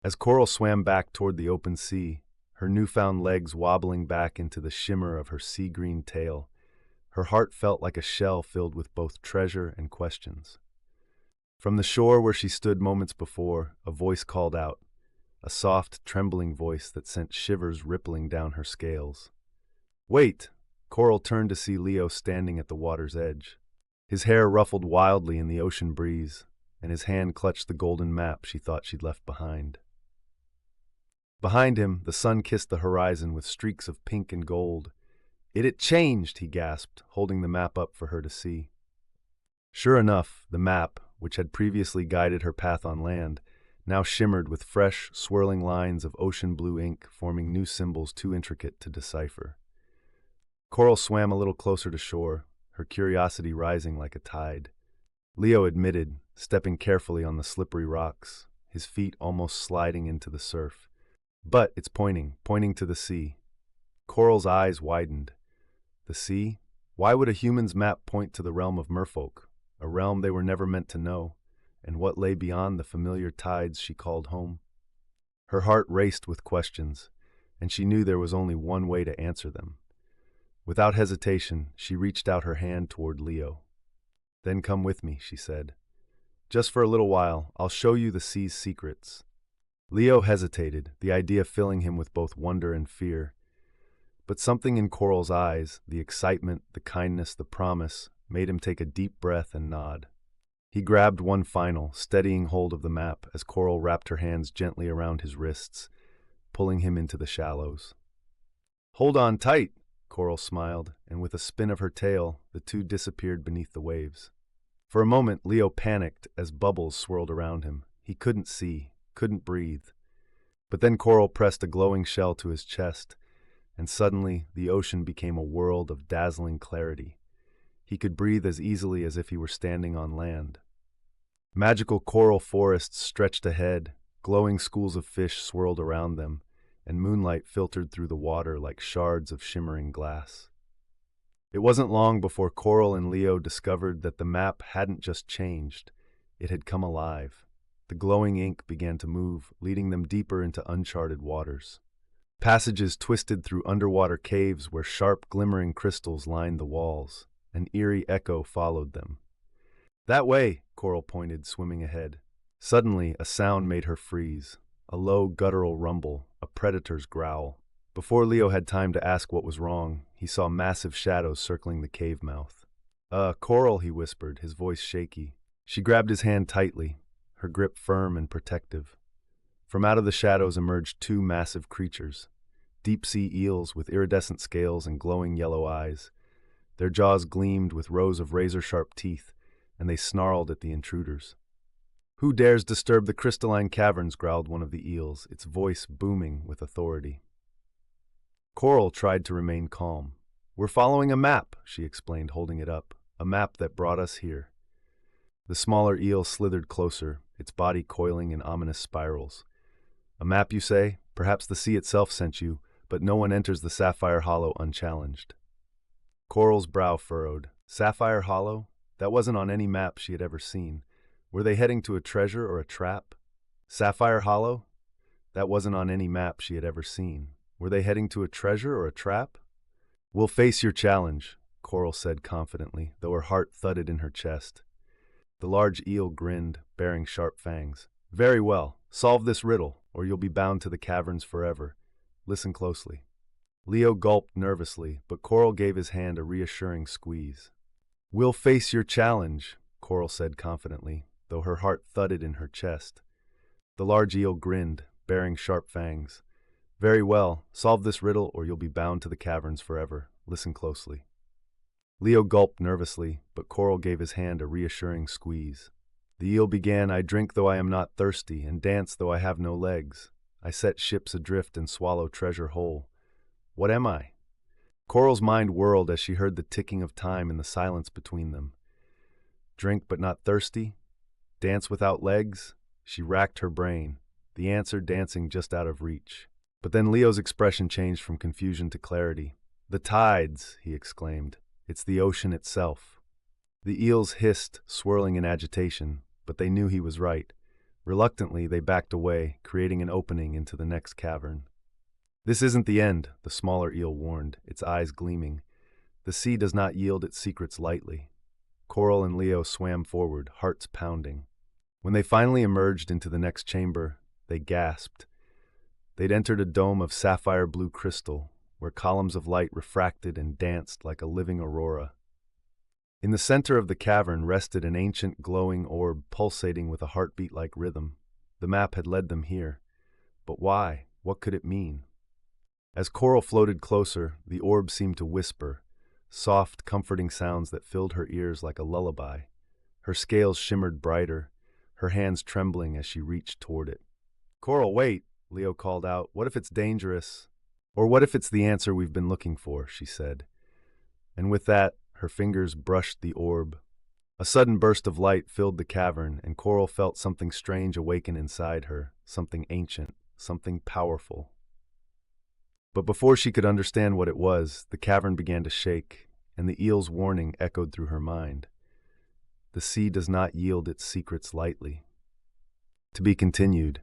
As Coral swam back toward the open sea, her newfound legs wobbling back into the shimmer of her sea-green tail, her heart felt like a shell filled with both treasure and questions. From the shore where she stood moments before, a voice called out, a soft, trembling voice that sent shivers rippling down her scales. "Wait!" Coral turned to see Leo standing at the water's edge. His hair ruffled wildly in the ocean breeze, and his hand clutched the golden map she thought she'd left behind. Behind him, the sun kissed the horizon with streaks of pink and gold. "It had changed," he gasped, holding the map up for her to see. Sure enough, the map, which had previously guided her path on land, now shimmered with fresh, swirling lines of ocean blue ink forming new symbols too intricate to decipher. Coral swam a little closer to shore, her curiosity rising like a tide. Leo admitted, stepping carefully on the slippery rocks, his feet almost sliding into the surf. "But it's pointing to the sea." Coral's eyes widened. The sea? Why would a human's map point to the realm of merfolk, a realm they were never meant to know, and what lay beyond the familiar tides she called home? Her heart raced with questions, and she knew there was only one way to answer them. Without hesitation, she reached out her hand toward Leo. "Then come with me," she said. "Just for a little while, I'll show you the sea's secrets." Leo hesitated, the idea filling him with both wonder and fear. But something in Coral's eyes, the excitement, the kindness, the promise, made him take a deep breath and nod. He grabbed one final, steadying hold of the map as Coral wrapped her hands gently around his wrists, pulling him into the shallows. "Hold on tight," Coral smiled, and with a spin of her tail, the two disappeared beneath the waves. For a moment, Leo panicked as bubbles swirled around him. He couldn't see, couldn't breathe. But then Coral pressed a glowing shell to his chest, and suddenly the ocean became a world of dazzling clarity. He could breathe as easily as if he were standing on land. Magical coral forests stretched ahead, glowing schools of fish swirled around them, and moonlight filtered through the water like shards of shimmering glass. It wasn't long before Coral and Leo discovered that the map hadn't just changed, it had come alive. The glowing ink began to move, leading them deeper into uncharted waters. Passages twisted through underwater caves where sharp, glimmering crystals lined the walls. An eerie echo followed them. "That way," Coral pointed, swimming ahead. Suddenly, a sound made her freeze. A low, guttural rumble, a predator's growl. Before Leo had time to ask what was wrong, he saw massive shadows circling the cave mouth. Coral," he whispered, his voice shaky. She grabbed his hand tightly, her grip firm and protective. From out of the shadows emerged two massive creatures, deep-sea eels with iridescent scales and glowing yellow eyes. Their jaws gleamed with rows of razor-sharp teeth, and they snarled at the intruders. "Who dares disturb the crystalline caverns?" growled one of the eels, its voice booming with authority. Coral tried to remain calm. "We're following a map," she explained, holding it up. "A map that brought us here." The smaller eel slithered closer, its body coiling in ominous spirals. "A map, you say? Perhaps the sea itself sent you, but no one enters the Sapphire Hollow unchallenged." Coral's brow furrowed. Sapphire Hollow? That wasn't on any map she had ever seen. Were they heading to a treasure or a trap? Sapphire Hollow? That wasn't on any map she had ever seen. Were they heading to a treasure or a trap? "We'll face your challenge," Coral said confidently, though her heart thudded in her chest. The large eel grinned, baring sharp fangs. "Very well. Solve this riddle, or you'll be bound to the caverns forever. Listen closely." Leo gulped nervously, but Coral gave his hand a reassuring squeeze. "We'll face your challenge," Coral said confidently, though her heart thudded in her chest. The large eel grinned, baring sharp fangs. "Very well. Solve this riddle, or you'll be bound to the caverns forever. Listen closely." Leo gulped nervously, but Coral gave his hand a reassuring squeeze. The eel began, "I drink though I am not thirsty, and dance though I have no legs. I set ships adrift and swallow treasure whole. What am I?" Coral's mind whirled as she heard the ticking of time in the silence between them. Drink but not thirsty? Dance without legs? She racked her brain, the answer dancing just out of reach. But then Leo's expression changed from confusion to clarity. "The tides," he exclaimed. "It's the ocean itself." The eels hissed, swirling in agitation, but they knew he was right. Reluctantly, they backed away, creating an opening into the next cavern. "This isn't the end," the smaller eel warned, its eyes gleaming. "The sea does not yield its secrets lightly." Coral and Leo swam forward, hearts pounding. When they finally emerged into the next chamber, they gasped. They'd entered a dome of sapphire blue crystal, where columns of light refracted and danced like a living aurora. In the center of the cavern rested an ancient glowing orb pulsating with a heartbeat-like rhythm. The map had led them here. But why? What could it mean? As Coral floated closer, the orb seemed to whisper, soft, comforting sounds that filled her ears like a lullaby. Her scales shimmered brighter, her hands trembling as she reached toward it. "Coral, wait!" Leo called out. "What if it's dangerous? Or what if it's the answer we've been looking for?" she said. And with that, her fingers brushed the orb. A sudden burst of light filled the cavern, and Coral felt something strange awaken inside her, something ancient, something powerful. But before she could understand what it was, the cavern began to shake, and the eel's warning echoed through her mind. The sea does not yield its secrets lightly. To be continued.